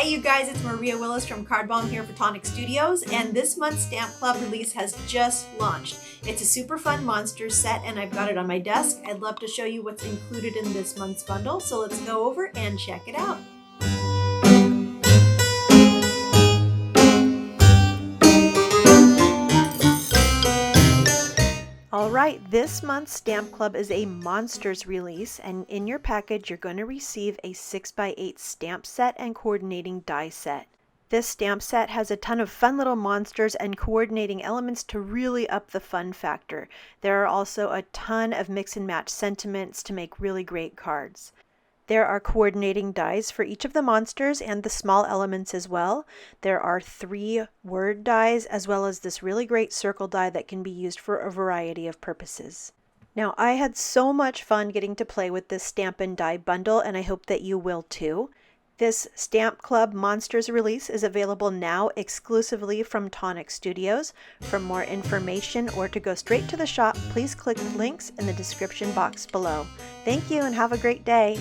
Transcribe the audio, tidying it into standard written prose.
Hey you guys, it's Maria Willis from Card Bomb here for Tonic Studios, and this month's Stamp Club release has just launched. It's a super fun monsters set and I've got it on my desk. I'd love to show you what's included in this month's bundle, so let's go over and check it out. Alright, this month's Stamp Club is a Monsters release, and in your package you're going to receive a 6x8 stamp set and coordinating die set. This stamp set has a ton of fun little monsters and coordinating elements to really up the fun factor. There are also a ton of mix and match sentiments to make really great cards. There are coordinating dies for each of the monsters and the small elements as well. There are 3 word dies as well as this really great circle die that can be used for a variety of purposes. Now, I had so much fun getting to play with this stamp and die bundle, and I hope that you will too. This Stamp Club Monsters release is available now exclusively from Tonic Studios. For more information or to go straight to the shop, please click the links in the description box below. Thank you and have a great day!